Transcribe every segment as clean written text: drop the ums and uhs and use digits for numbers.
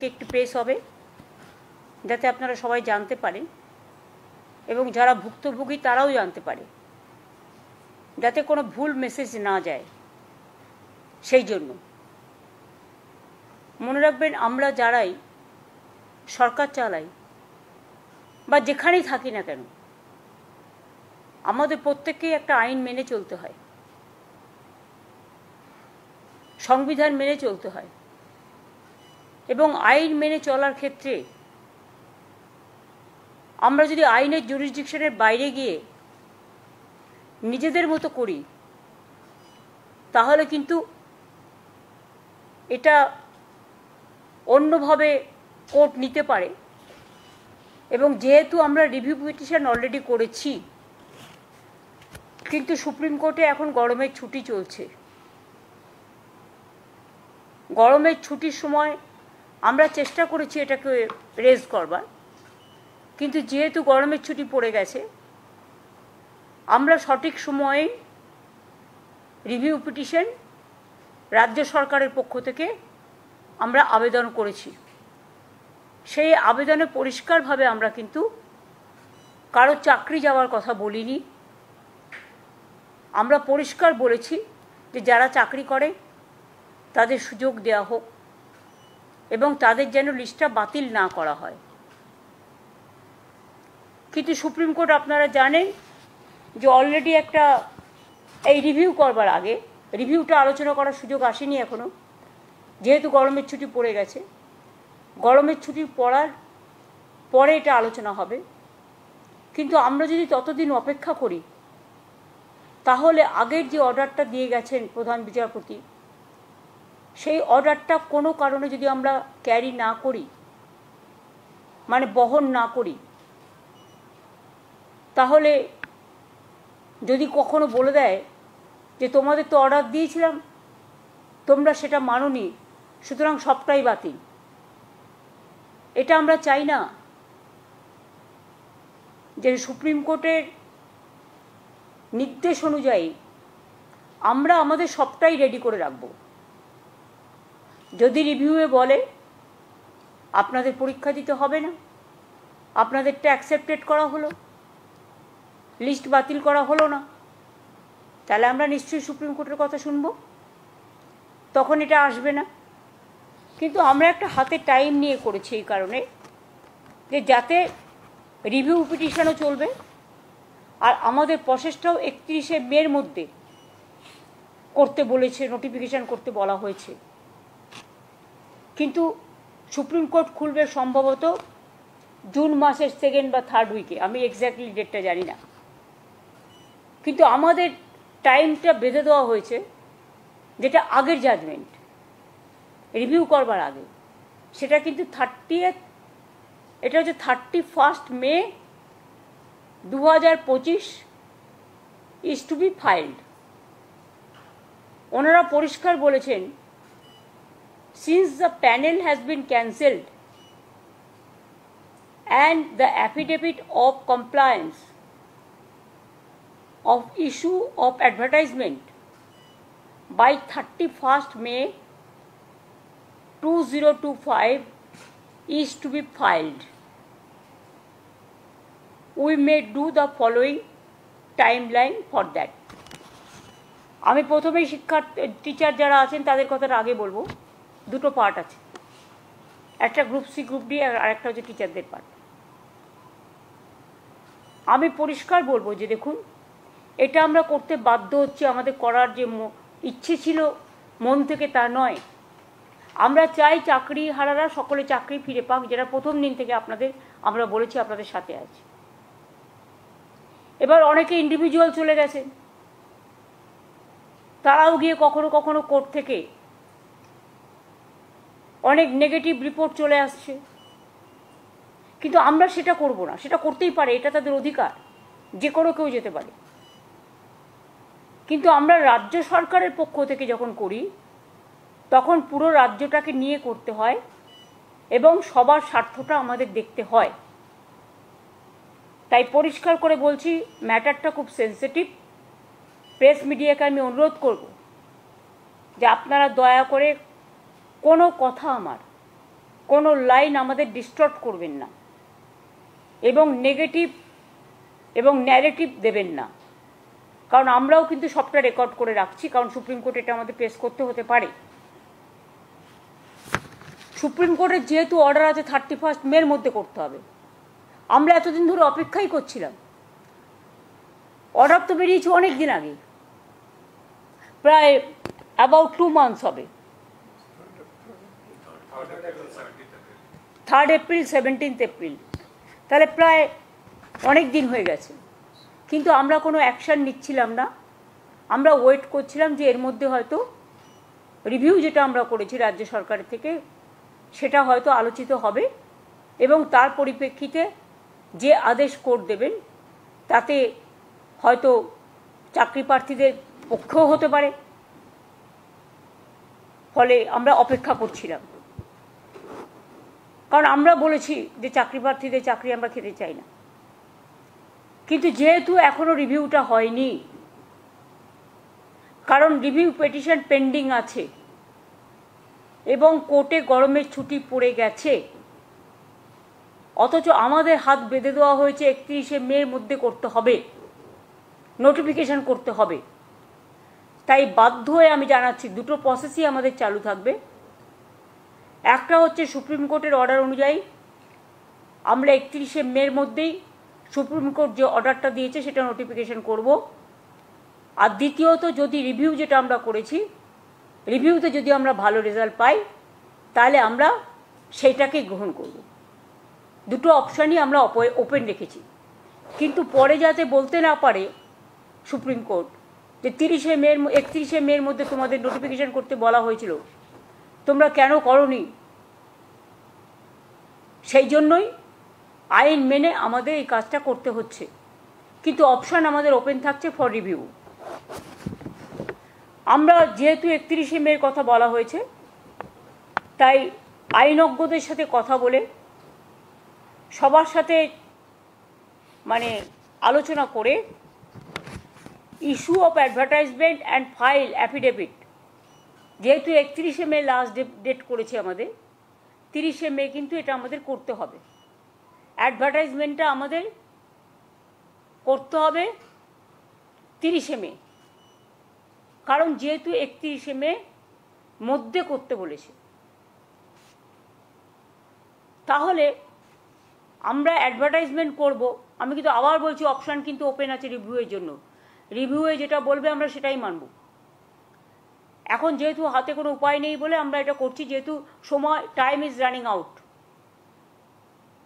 একটি প্রেস হবে যাতে আপনারা সবাই জানতে পারেন এবং যারা ভুক্তভোগী তারাও জানতে পারে, যাতে কোনো ভুল মেসেজ না যায়। সেই জন্য মনে রাখবেন, আমরা যারাই সরকার চালাই বা যেখানেই থাকি না কেন, আমাদের প্রত্যেককেই একটা আইন মেনে চলতে হয়, সংবিধান মেনে চলতে হয়। এবং আইন মেনে চলার ক্ষেত্রে আমরা যদি আইনের জুরিসডিকশনের বাইরে গিয়ে নিজেদের মতো করি, তাহলে কিন্তু এটা অন্যভাবে কোর্ট নিতে পারে। এবং যেহেতু আমরা রিভিউ পিটিশন অলরেডি করেছি, কিন্তু সুপ্রিম কোর্টে এখন গরমের ছুটি চলছে। গরমের ছুটির সময় আমরা চেষ্টা করেছি এটাকে রেজ করবার, কিন্তু যেহেতু গরমের ছুটি পড়ে গেছে, আমরা সঠিক সময়ে রিভিউ পিটিশন রাজ্য সরকারের পক্ষ থেকে আমরা আবেদন করেছি। সেই আবেদনে পরিষ্কারভাবে আমরা কিন্তু কারো চাকরি যাওয়ার কথা বলিনি। আমরা পরিষ্কার বলেছি যে যারা চাকরি করে তাদের সুযোগ দেওয়া হোক এবং তাদের যেন লিস্টটা বাতিল না করা হয়। কিন্তু সুপ্রিম কোর্ট, আপনারা জানেন যে অলরেডি একটা এই রিভিউ করবার আগে, রিভিউটা আলোচনা করার সুযোগ আসেনি এখনও, যেহেতু গরমের ছুটি পড়ে গেছে। গরমের ছুটি পড়ার পরে এটা আলোচনা হবে। কিন্তু আমরা যদি ততদিন অপেক্ষা করি, তাহলে আগের যে অর্ডারটা দিয়ে গেছেন প্রধান বিচারপতি, সেই অর্ডারটা কোনো কারণে যদি আমরা ক্যারি না করি, মানে বহন না করি, তাহলে যদি কখনো বলে দেয় যে তোমাদের তো অর্ডার দিয়েছিলাম, তোমরা সেটা মানোনি, সুতরাং সবটাই বাতিল, এটা আমরা চাই না। যে সুপ্রিম কোর্টের নির্দেশ অনুযায়ী আমরা আমাদের সবটাই রেডি করে রাখব। যদি রিভিউয়ে বলে আপনাদের পরীক্ষা দিতে হবে না, আপনাদেরটা অ্যাকসেপ্টেড করা হলো, লিস্ট বাতিল করা হলো না, তাহলে আমরা নিশ্চয়ই সুপ্রিম কোর্টের কথা শুনব, তখন এটা আসবে না। কিন্তু আমরা একটা হাতে টাইম নিয়ে করেছি এই কারণে যে যাতে রিভিউ পিটিশনও চলবে আর আমাদের প্রসেসটাও 31শে মের মধ্যে করতে বলেছে, নোটিফিকেশন করতে বলা হয়েছে। কিন্তু সুপ্রিম কোর্ট খুলবে সম্ভবত জুন মাসের 2nd বা 3rd উইকে, আমি এক্স্যাক্টলি ডেটটা জানি না। কিন্তু আমাদের টাইমটা বেঁধে দেওয়া হয়েছে, যেটা আগের জাজমেন্ট রিভিউ করবার আগে, সেটা কিন্তু 30th, এটা হচ্ছে 31 মে 2025 ইজ টু বি ফাইল্ড। ওনারা পরিষ্কার বলেছেন, since the panel has been cancelled and the affidavit of compliance of issue of advertisement by 31st May 2025 is to be filed, we may do the following timeline for that. আমি প্রথমেই teacher যারা আছেন তাদের কথাটা আগে বলবো। দুটো part আছে, একটা গ্রুপ সি গ্রুপ ডি আর একটা হচ্ছে টিচারদের পার্ট। আমি পরিষ্কার বলবো যে দেখুন, এটা আমরা করতে বাধ্য হচ্ছি, আমাদের করার যে ইচ্ছে ছিল মন থেকে তা নয়। আমরা চাই চাকরি হারারা সকলে চাকরি ফিরে পাক, যেটা প্রথম দিন থেকে আমরা বলেছি আপনাদের সাথে আছে। এবার অনেকে ইন্ডিভিজুয়াল চলে গেছেন, তারাও গিয়ে কখনো কখনো কোর্ট থেকে অনেক নেগেটিভ রিপোর্ট চলে আসছে, কিন্তু আমরা সেটা করব না। সেটা করতেই পারে, এটা তাদের অধিকার, যে কোনো কেউ যেতে পারে। কিন্তু আমরা রাজ্য সরকারের পক্ষ থেকে যখন করি, তখন পুরো রাজ্যটাকে নিয়ে করতে হয় এবং সবার স্বার্থটা আমাদের দেখতে হয়। তাই পরিষ্কার করে বলছি, ম্যাটারটা খুব সেন্সিটিভ। প্রেস মিডিয়াকে আমি অনুরোধ করব যে আপনারা দয়া করে কোনো কথা আমার কোনো লাইন আমাদের ডিস্টর্ট করবেন না এবং নেগেটিভ এবং ন্যারেটিভ দেবেন না, কারণ আমরাও কিন্তু সবটা রেকর্ড করে রাখছি, কারণ সুপ্রিম কোর্ট এটা আমাদের পেশ করতে হতে পারে। সুপ্রিম কোর্টের যেহেতু অর্ডার আছে 31 মের মধ্যে করতে হবে, আমরা এতদিন ধরে অপেক্ষাই করছিলাম। অর্ডার তো বেরিয়েছে অনেক দিন আগে, প্রায় অ্যাবাউট 2 মান্থস হবে। 3rd এপ্রিল 17th এপ্রিল, তাহলে প্রায় অনেক দিন হয়ে গেছে, কিন্তু আমরা কোনো অ্যাকশান নিচ্ছিলাম না। আমরা ওয়েট করছিলাম যে এর মধ্যে হয়তো রিভিউ যেটা আমরা করেছি রাজ্য সরকারের থেকে সেটা হয়তো আলোচিত হবে এবং তার পরিপ্রেক্ষিতে যে আদেশ কোর্ট দেবেন তাতে হয়তো চাকরি প্রার্থীদের পক্ষেও হতে পারে। ফলে আমরা অপেক্ষা করছিলাম, কারণ আমরা বলেছি যে চাকরি প্রার্থীদের চাকরি আমরা খেতে চাই না। কিন্তু যেহেতু এখনো রিভিউটা হয়নি, কারণ রিভিউ পিটিশন পেন্ডিং আছে এবং কোর্টে গরমের ছুটি পড়ে গেছে, অথচ আমাদের হাত বেঁধে দেওয়া হয়েছে 31শে মের মধ্যে করতে হবে, নোটিফিকেশন করতে হবে। তাই বাধ্য হয়ে আমি জানাচ্ছি দুটো প্রসেসই আমাদের চালু থাকবে। একটা হচ্ছে সুপ্রিম কোর্টের অর্ডার অনুযায়ী আমরা 31শে মের মধ্যেই সুপ্রিম কোর্ট যে অর্ডারটা দিয়েছে সেটা নোটিফিকেশন করব। আর দ্বিতীয়ত, যদি রিভিউ যেটা আমরা করেছি রিভিউতে যদি আমরা ভালো রেজাল্ট পাই তাহলে আমরা সেইটাকেই গ্রহণ করব। দুটো অপশানই আমরা ওপেন রেখেছি, কিন্তু পরে যাতে বলতে না পারে সুপ্রিম কোর্ট যে 31শে মের মধ্যে তোমাদের নোটিফিকেশন করতে বলা হয়েছিল, তোমরা কেন করোনি, সেই জন্যই আইন মেনে আমাদের এই কাজটা করতে হচ্ছে, কিন্তু অপশান আমাদের ওপেন থাকছে ফর রিভিউ। আমরা যেহেতু 31শে মের কথা বলা হয়েছে, তাই আইনজ্ঞদের সাথে কথা বলে সবার সাথে আলোচনা করে issue of advertisement and file affidavit, যেহেতু 31শে মে লাস্ট ডেট করেছে আমাদের, 30শে মে কিন্তু এটা আমাদের করতে হবে। অ্যাডভার্টাইজমেন্টটা আমাদের করতে হবে 30শে মে, কারণ যেহেতু 31শে মে মধ্যে করতে বলেছে, তাহলে আমরা অ্যাডভার্টাইজমেন্ট করব। আমি কিন্তু আবার বলছি অপশান কিন্তু ওপেন আছে রিভিউয়ের জন্য, রিভিউয়ে যেটা বলবে আমরা সেটাই মানব। এখন যেহেতু হাতে কোনো উপায় নেই বলে আমরা এটা করছি, যেহেতু সময় টাইম ইজ রানিং আউট।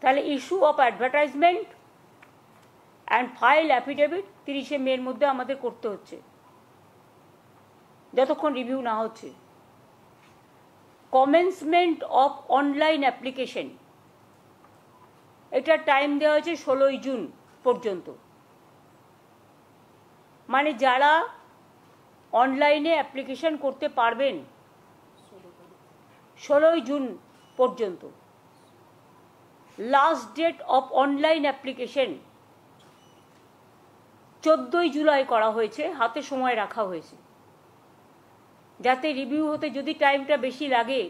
তাহলে issue of advertisement and file affidavit 30শে মের মধ্যে আমাদের করতে হচ্ছে, যতক্ষণ রিভিউ না হচ্ছে। কমেন্সমেন্ট অফ অনলাইন অ্যাপ্লিকেশন, এটা টাইম দেওয়া হয়েছে 16ই জুন পর্যন্ত। যারা অনলাইনে অ্যাপ্লিকেশন করতে পারবেন 16ই জুন পর্যন্ত। Last date of online application 14ই জুলাই করা হয়েছে, হাতে সময় রাখা হয়েছে, যাতে রিভিউ হতে যদি টাইমটা বেশি লাগে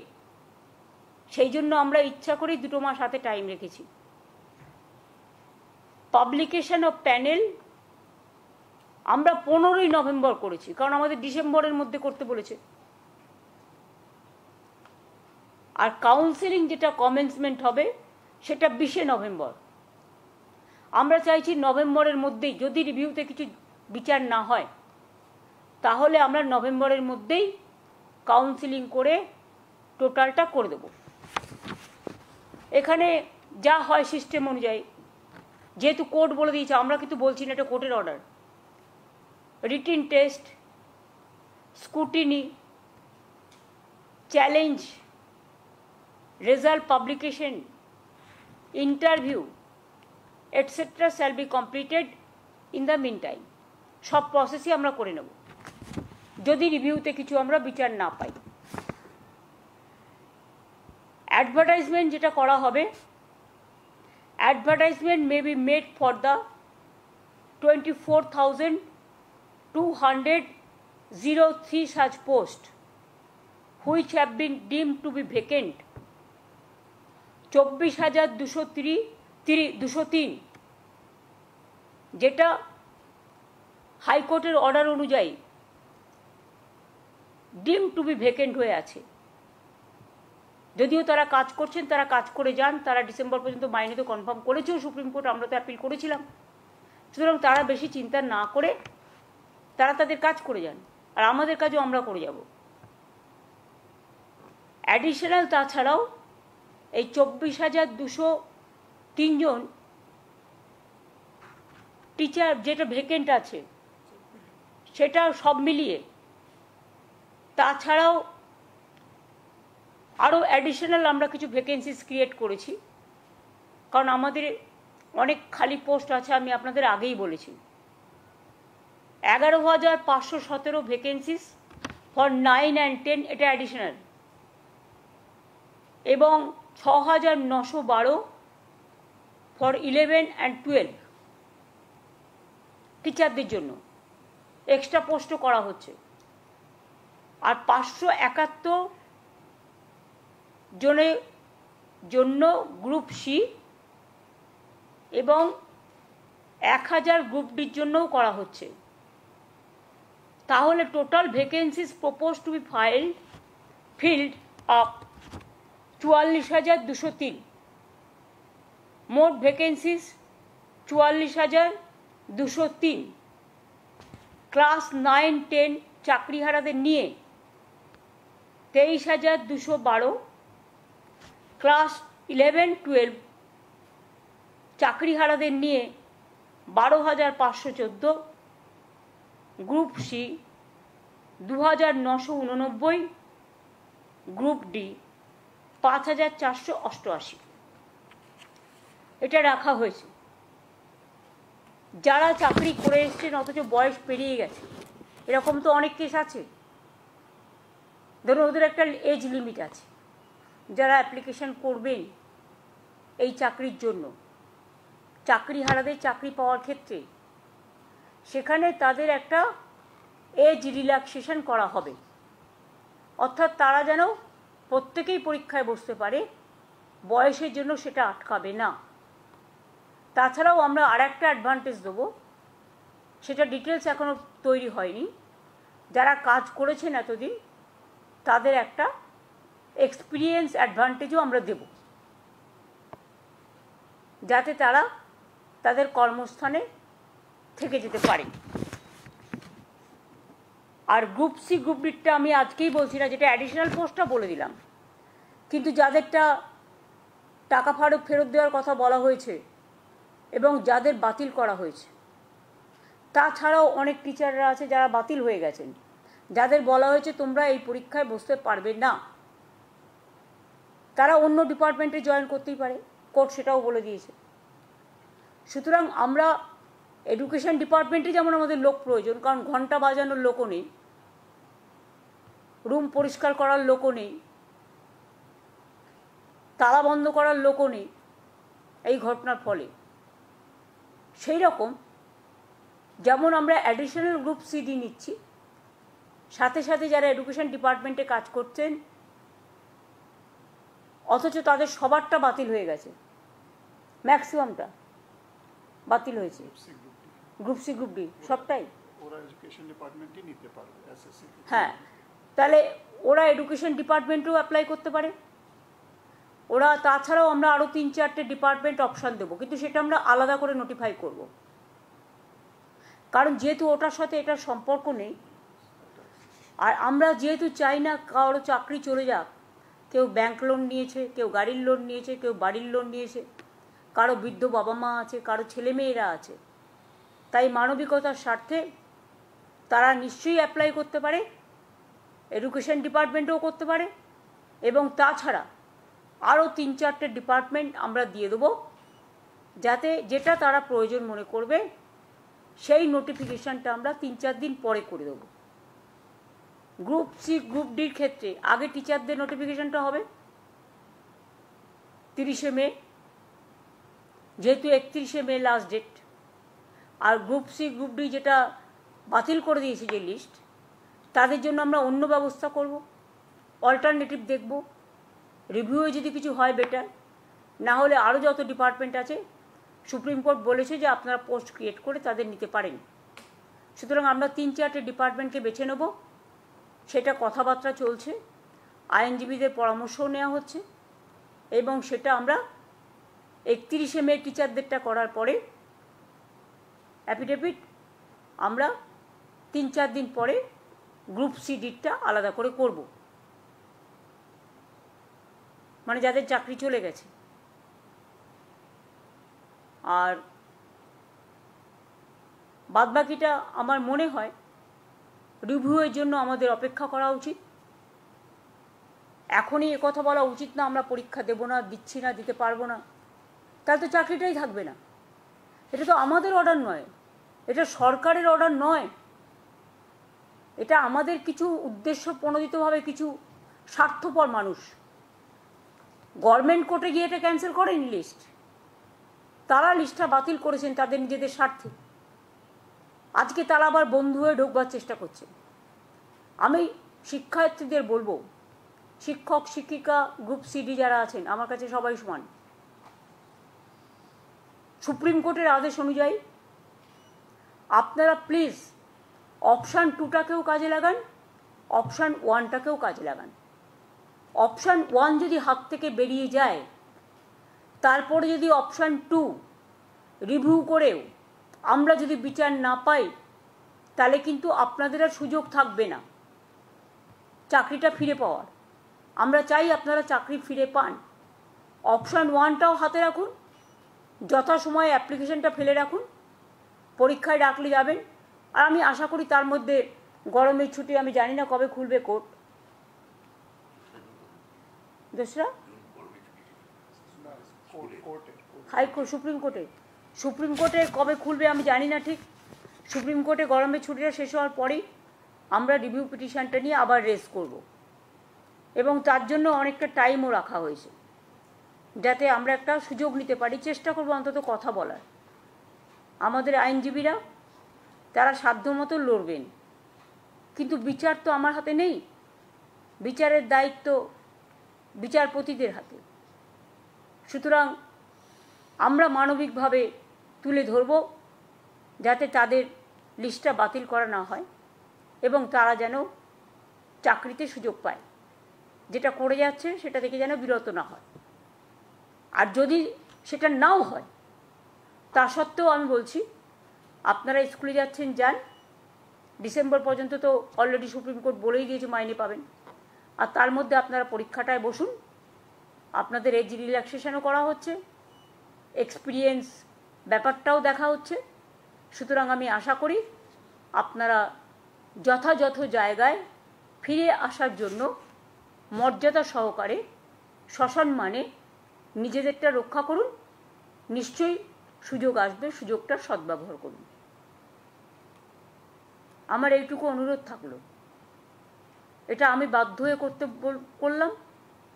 সেই জন্য আমরা ইচ্ছা করেই 2 মাস হাতে টাইম রেখেছি। পাবলিকেশন অফ প্যানেল আমরা 15ই নভেম্বর করেছি, কারণ আমাদের ডিসেম্বরের মধ্যে করতে বলেছে। আর কাউন্সেলিং যেটা কমেন্সমেন্ট হবে সেটা 20শে নভেম্বর। আমরা চাইছি নভেম্বরের মধ্যেই, যদি রিভিউতে কিছু বিচার না হয় তাহলে আমরা নভেম্বরের মধ্যেই কাউন্সেলিং করে টোটালটা করে দেব। এখানে যা হয় সিস্টেম অনুযায়ী, যেহেতু কোর্ট বলে দিয়েছে, আমরা কিন্তু বলছি না, এটা কোর্টের order. Written test, scrutiny, challenge, result publication, interview etcetera shall be completed in the mean time. সব প্রসেসই আমরা করে নেব যদি রিভিউতে কিছু আমরা বিচার না পাই। অ্যাডভার্টাইজমেন্ট যেটা করা হবে, advertisement may be made for the 24,203 such posts which have been deemed to be vacant 24,203, যেটা হাইকোর্টের অর্ডার অনুযায়ী ডিম টু বি ভ্যাকেন্ট হয়ে আছে। যদিও তারা কাজ করছেন, তারা কাজ করে যান, তারা ডিসেম্বর পর্যন্ত মাইনে তো কনফার্ম করেছেও সুপ্রিম কোর্ট, আমরা তো অ্যাপিল করেছিলাম। সুতরাং তারা বেশি চিন্তা না করে তারা তাদের কাজ করে যান, আর আমাদের কাজও আমরা করে যাব। অ্যাডিশনাল তাছাড়াও এই 24,203 জন টিচার যেটা ভ্যাকেন্ট আছে সেটা সব মিলিয়ে তাছাড়াও আরও অ্যাডিশনাল আমরা কিছু ভ্যাকেন্সিস ক্রিয়েট করেছি, কারণ আমাদের অনেক খালি পোস্ট আছে, আমি আপনাদের আগেই বলেছি। 11,517 ভ্যাকেন্সিস ফর 9 and 10, এটা অ্যাডিশনাল, এবং 6,912 ফর 11 and 12 টিচারদের জন্য এক্সট্রা পোস্টও করা হচ্ছে। আর 571 জনের জন্য গ্রুপ সি এবং 1000 গ্রুপ ডির জন্যও করা হচ্ছে। তাহলে total vacancies propose to B filled up 44,203। মোট ভ্যাকেন্সিস 44,203। ক্লাস 9-10 চাকরিহারাদের নিয়ে 23,212, ক্লাস 11-12 চাকরিহারাদের নিয়ে 12,514, গ্রুপ সি 2,989, গ্রুপ ডি 5,488। এটা রাখা হয়েছে। যারা চাকরি করে এসছেন অথচ বয়স পেরিয়ে গেছে, এরকম তো অনেক কেস আছে। ধরুন ওদের একটা এজ লিমিট আছে, যারা অ্যাপ্লিকেশন করবেন এই চাকরির জন্য, চাকরিহারাদের চাকরি পাওয়ার ক্ষেত্রে, সেখানে তাদের একটা এজ রিল্যাক্সেশন করা হবে, অর্থাৎ তারা যেন প্রত্যেকেই পরীক্ষায় বসতে পারে, বয়সের জন্য সেটা আটকাবে না। তাছাড়াও আমরা আর একটা অ্যাডভান্টেজ দেবো, সেটা ডিটেলস এখনও তৈরি হয়নি। যারা কাজ করেছেন এতদিন তাদের একটা এক্সপিরিয়েন্স অ্যাডভান্টেজও আমরা দেব, যাতে তারা তাদের কর্মস্থানে থেকে যেতে পারে। আর গ্রুপ সি গ্রুপ ডিটা আমি আজকেই বলছি না, যেটা অ্যাডিশনাল পোস্টটা বলে দিলাম, কিন্তু যাদেরটা টাকা ফেরত দেওয়ার কথা বলা হয়েছে এবং যাদের বাতিল করা হয়েছে, তাছাড়াও অনেক টিচাররা আছে যারা বাতিল হয়ে গেছেন, যাদের বলা হয়েছে তোমরা এই পরীক্ষায় বসতে পারবে না, তারা অন্য ডিপার্টমেন্টে জয়েন করতেই পারে, কোর্ট সেটাও বলে দিয়েছে। সুতরাং আমরা এডুকেশন ডিপার্টমেন্টে যেমন আমাদের লোক প্রয়োজন, কারণ ঘন্টা বাজানোর লোকও নেই, রুম পরিষ্কার করার লোকও নেই, তালা বন্ধ করার লোকও নেই এই ঘটনার ফলে, সেই রকম যেমন আমরা অ্যাডিশনাল গ্রুপ সিডি নিচ্ছি, সাথে সাথে যারা এডুকেশন ডিপার্টমেন্টে কাজ করছেন অথচ তাদের সবারটা বাতিল হয়ে গেছে, ম্যাক্সিমামটা বাতিল হয়েছে, গ্রুপ সি গ্রুপ ডি সবটাই, হ্যাঁ, তাহলে ওরা এডুকেশন ডিপার্টমেন্টেও অ্যাপ্লাই করতে পারে। ওরা তাছাড়াও আমরা আরও 3-4টে ডিপার্টমেন্ট অপশান দেবো, কিন্তু সেটা আমরা আলাদা করে নোটিফাই করব, কারণ যেহেতু ওটার সাথে এটার সম্পর্ক নেই। আর আমরা যেহেতু চাই না কারো চাকরি চলে যাক, কেউ ব্যাংক লোন নিয়েছে, কেউ গাড়ির লোন নিয়েছে, কেউ বাড়ির লোন নিয়েছে, কারো বৃদ্ধ বাবা মা আছে, কারো ছেলেমেয়েরা আছে, তাই মানবিকতার স্বার্থে তারা নিশ্চয়ই অ্যাপ্লাই করতে পারে, এডুকেশন ডিপার্টমেন্টেও করতে পারে, এবং তাছাড়া আরও 3-4টে ডিপার্টমেন্ট আমরা দিয়ে দেবো, যাতে যেটা তারা প্রয়োজন মনে করবে সেই নোটিফিকেশানটা আমরা 3-4 দিন পরে করে দেবো। গ্রুপ সি গ্রুপ ডির ক্ষেত্রে আগে টিচারদের নোটিফিকেশানটা হবে 30শে মে, যেহেতু 31শে মে লাস্ট ডেট। আর গ্রুপ সি গ্রুপ ডি যেটা বাতিল করে দিয়েছে যে লিস্ট, তাদের জন্য আমরা অন্য ব্যবস্থা করব, অল্টারনেটিভ দেখব, রিভিউয়ে যদি কিছু হয় বেটার, না হলে আরও যত ডিপার্টমেন্ট আছে সুপ্রিম কোর্ট বলেছে যে আপনারা পোস্ট ক্রিয়েট করে তাদের নিতে পারেন। সুতরাং আমরা 3-4টে ডিপার্টমেন্টকে বেছে নেব, সেটা কথাবার্তা চলছে, আইনজীবীদের পরামর্শও নেওয়া হচ্ছে এবং সেটা আমরা 31শে মে টিচারদেরটা করার পরে অ্যাফিডেভিট আমরা 3-4 দিন পরে গ্রুপ সি ডিটটা আলাদা করে করব, মানে যাদের চাকরি চলে গেছে। আর বাদবাকিটা আমার মনে হয় রিভিউয়ের জন্য আমাদের অপেক্ষা করা উচিত। এখনই একথা বলা উচিত না আমরা পরীক্ষা দেব না, দিচ্ছি না, দিতে পারবো না, তাহলে তো চাকরিটাই থাকবে না। এটা তো আমাদের অর্ডার নয়, এটা সরকারের অর্ডার নয়, এটা আমাদের কিছু উদ্দেশ্য প্রণোদিতভাবে কিছু স্বার্থপর মানুষ গভর্নমেন্ট কোর্টে গিয়ে এটা ক্যান্সেল করেনি লিস্ট, তারা লিস্টটা বাতিল করেছেন তাদের নিজেদের স্বার্থে। আজকে তারা আবার বন্ধু হয়ে ঢোকবার চেষ্টা করছে। আমি শিক্ষার্থীদের বলবো, শিক্ষক শিক্ষিকা গ্রুপ সিডি যারা আছেন আমার কাছে সবাই সমান। সুপ্রিম কোর্টের আদেশ অনুযায়ী আপনারা প্লিজ অপশান 2টাকেও কাজে লাগান, অপশান 1টাকেও কাজে লাগান। অপশান 1 যদি হাত থেকে বেরিয়ে যায়, তারপরে যদি অপশান 2 রিভিউ করেও আমরা যদি বিচার না পাই, তাহলে কিন্তু আপনাদের আর সুযোগ থাকবে না চাকরিটা ফিরে পাওয়ার। আমরা চাই আপনারা চাকরি ফিরে পান। অপশান 1টাও হাতে রাখুন, যথাসময়ে অ্যাপ্লিকেশনটা ফেলে রাখুন, পরীক্ষায় ডাকলে যাবেন। আর আমি আশা করি তার মধ্যে গরমের ছুটি, আমি জানি না কবে খুলবে কোর্ট, দোসরা হাইকোর্ট সুপ্রিম কোর্টে কবে খুলবে আমি জানি না ঠিক। সুপ্রিম কোর্টে গরমের ছুটিটা শেষ হওয়ার পরেই আমরা রিভিউ পিটিশনটা নিয়ে আবার রেজ করব এবং তার জন্য অনেকটা টাইমও রাখা হয়েছে, যাতে আমরা একটা সুযোগ নিতে পারি। চেষ্টা করব অন্তত কথা বলার। আমাদের আইনজীবীরা তারা সাধ্যমতো লড়বেন, কিন্তু বিচার তো আমার হাতে নেই, বিচারের দায়িত্ব বিচারপতিদের হাতে। সুতরাং আমরা মানবিকভাবে তুলে ধরব যাতে তাদের লিস্টটা বাতিল করা না হয় এবং তারা যেন চাকরিতে সুযোগ পায়, যেটা করে যাচ্ছে সেটা থেকে যেন বিরত না হয়। আর যদি সেটা নাও হয়, তা সত্ত্বেও আমি বলছি আপনারা স্কুলে যাচ্ছেন যান, ডিসেম্বর পর্যন্ত তো অলরেডি সুপ্রিম কোর্ট বলেই দিয়েছে মাইনে পাবেন। আর তার মধ্যে আপনারা পরীক্ষাটায় বসুন, আপনাদের এজ রিল্যাক্সেশনও করা হচ্ছে, এক্সপিরিয়েন্স ব্যাপারটাও দেখা হচ্ছে। সুতরাং আমি আশা করি আপনারা যথাযথ জায়গায় ফিরে আসার জন্য মর্যাদা সহকারে সসম্মানে নিজেদেরটা রক্ষা করুন। নিশ্চয়ই সুযোগ আসবে, সুযোগটার সদ্ব্যবহার করুন। আমার এইটুকু অনুরোধ থাকলো। এটা আমি বাধ্য হয়ে করলাম,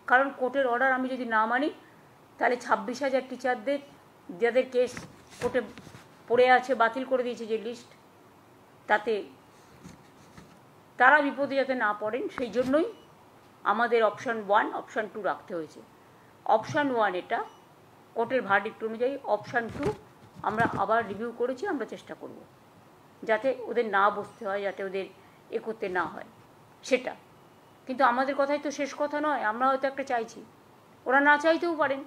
কারণ কোর্টের অর্ডার আমি যদি না মানি, তাহলে 26,000 টিচারদের যাদের কেস কোর্টে পড়ে আছে, বাতিল করে দিয়েছে যে লিস্ট, তাতে তারা বিপদে যাতে না পড়েন সেই জন্যই আমাদের অপশান 1 অপশান 2 রাখতে হয়েছে। অপশান 1 এটা কোর্টের ভার্ডিক্ট অনুযায়ী, অপশান 2 আমরা আবার রিভিউ করেছি। আমরা চেষ্টা করব যাতে ওদের না বসতে হয়, যাতে ওদের করতে না হয় সেটা। কিন্তু আমাদের কথাই তো শেষ কথা নয়, আমরা হয়তো একটা চাইছি, ওরা না চাইতেও পারেন।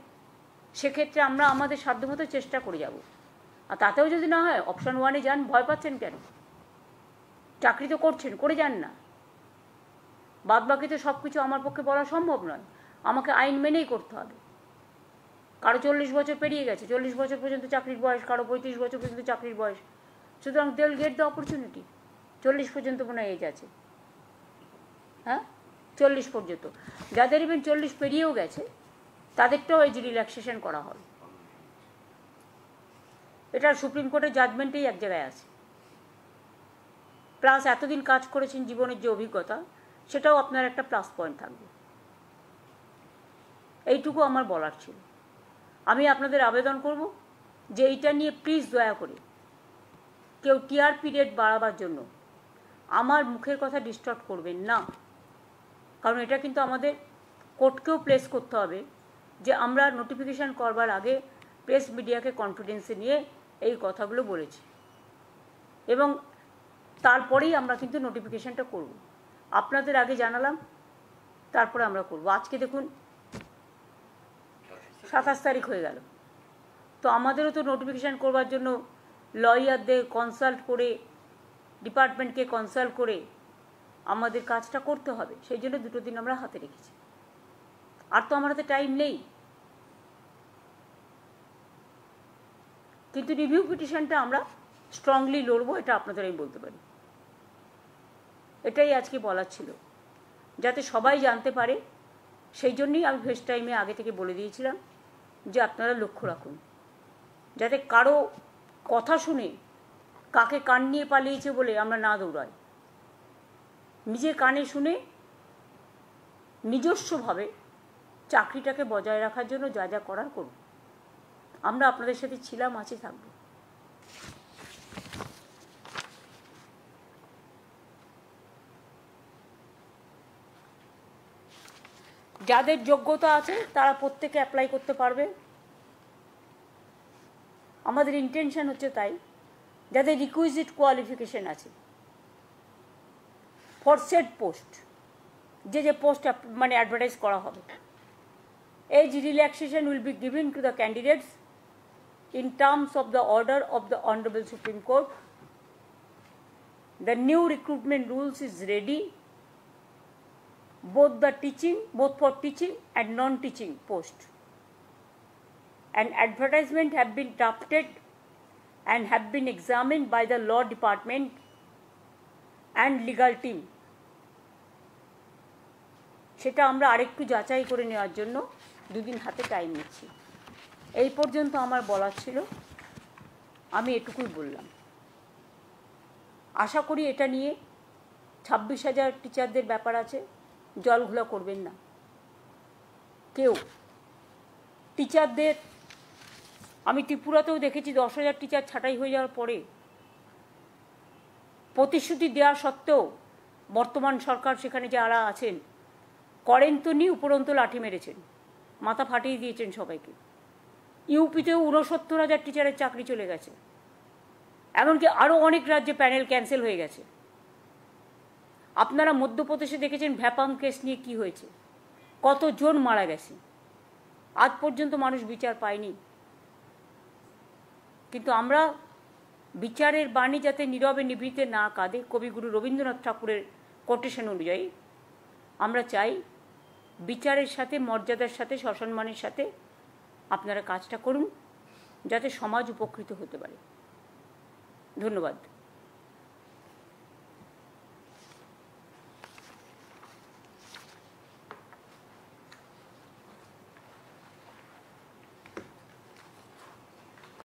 সেক্ষেত্রে আমরা আমাদের সাধ্যমতো চেষ্টা করে যাব। আর তাতেও যদি না হয়, অপশান 1-এ যান। ভয় পাচ্ছেন কেন? চাকরি তো করছেন, করে যান না। বাদবাকিতে সব কিছু আমার পক্ষে বলা সম্ভব নয়, আমাকে আইন মেনেই করতে হবে। কারো 40 বছর পেরিয়ে গেছে, 40 বছর পর্যন্ত চাকরির বয়স, কারো 35 বছর পর্যন্ত চাকরির বয়স। সুতরাং they will get the opportunity. 40 পর্যন্ত মনে এজ আছে, হ্যাঁ 40 পর্যন্ত। যাদের ইভেন 40 পেরিয়েও গেছে তাদেরটাও এজ রিল্যাক্সেশন করা হবে। এটা সুপ্রিম কোর্টের জাজমেন্টেই এক জায়গায় আছে। প্লাস এতদিন কাজ করেছেন, জীবনের যে অভিজ্ঞতা, সেটাও আপনার একটা প্লাস পয়েন্ট থাকবে। এইটুকু আমার বলার ছিল। আমি আপনাদের আবেদন করব যে এইটা নিয়ে প্লিজ দয়া করে কেউ টিআরপি রেট বাড়াবার জন্য আমার মুখের কথা ডিস্টর্ব করবেন না, কারণ এটা কিন্তু আমাদের কোর্টকেও প্লেস করতে হবে যে আমরা নোটিফিকেশান করবার আগে প্রেস মিডিয়াকে কনফিডেন্সে নিয়ে এই কথাগুলো বলেছি, এবং তারপরেই আমরা কিন্তু নোটিফিকেশানটা করব। আপনাদের আগে জানালাম, তারপরে আমরা করব। আজকে দেখুন 27 তারিখ হয়ে গেল, তো আমাদেরও তো নোটিফিকেশান করবার জন্য লয়ারদের কনসাল্ট করে, ডিপার্টমেন্টকে কনসাল্ট করে আমাদের কাজটা করতে হবে। সেই জন্য 2 দিন আমরা হাতে রেখেছি, আর তো আমার হাতে টাইম নেই। কিন্তু রিভিউ পিটিশনটা আমরা স্ট্রংলি লড়বো, এটা আপনাদের আমি বলতে পারি। এটাই আজকে বলার ছিল, যাতে সবাই জানতে পারে। সেই জন্যই আমি ফেস টাইমে আগে থেকে বলে দিয়েছিলাম যে আপনারা লক্ষ্য রাখুন, যাতে কারো কথা শুনে কাকে কান নিয়ে পালিয়েছে বলে আমরা না দৌড়াই। নিজে কানে শুনে নিজস্বভাবে চাকরিটাকে বজায় রাখার জন্য যা যা করার করুন। আমরা আপনাদের সাথে ছিলাম, আছি, থাকব। যাদের যোগ্যতা আছে তারা প্রত্যেকে অ্যাপ্লাই করতে পারবে। আমাদের ইন্টেনশন হচ্ছে তাই, যাদের রিকুইজিট কোয়ালিফিকেশন আছে ফর সেট পোস্ট, যে পোস্ট মানে অ্যাডভার্টাইজ করা হবে, age relaxation will be given to the candidates in terms of the order of the Honorable Supreme Court. The new recruitment rules is ready, both for teaching and non-teaching post. An advertisement have been drafted and have been examined by the law department and legal team. সেটা আমরা আরেকটু যাচাই করে নেওয়ার জন্য 2 দিন হাতে time নিচ্ছি। এই পর্যন্ত আমার বলার ছিল, আমি এটুকুই বললাম। আশা করি এটা নিয়ে 26,000 টিচারদের ব্যাপার আছে, জলঘোলা করবেন না কেউ। টিচারদের আমি ত্রিপুরাতেও দেখেছি 10,000 টিচার ছাঁটাই হয়ে যাওয়ার পরে প্রতিশ্রুতি দেওয়া সত্ত্বেও বর্তমান সরকার সেখানে যারা আছেন করেন তো নি, উপরন্তু লাঠি মেরেছেন, মাথা ফাটিয়ে দিয়েছেন সবাইকে। ইউপিতেও 69,000 টিচারের চাকরি চলে গেছে, এমনকি আরও অনেক রাজ্যে প্যানেল ক্যান্সেল হয়ে গেছে। আপনারা মধ্যপ্রদেশে দেখেছেন ভ্যাপাম কেস নিয়ে কি হয়েছে, কতজন মারা গেছে, আজ পর্যন্ত মানুষ বিচার পায়নি। কিন্তু আমরা বিচারের বাণী যাতে নীরবে নিভৃতে না কাঁদে, কবিগুরু রবীন্দ্রনাথ ঠাকুরের কোটেশন অনুযায়ী আমরা চাই বিচারের সাথে, মর্যাদার সাথে, সসম্মানের সাথে আপনারা কাজটা করুন, যাতে সমাজ উপকৃত হতে পারে। ধন্যবাদ।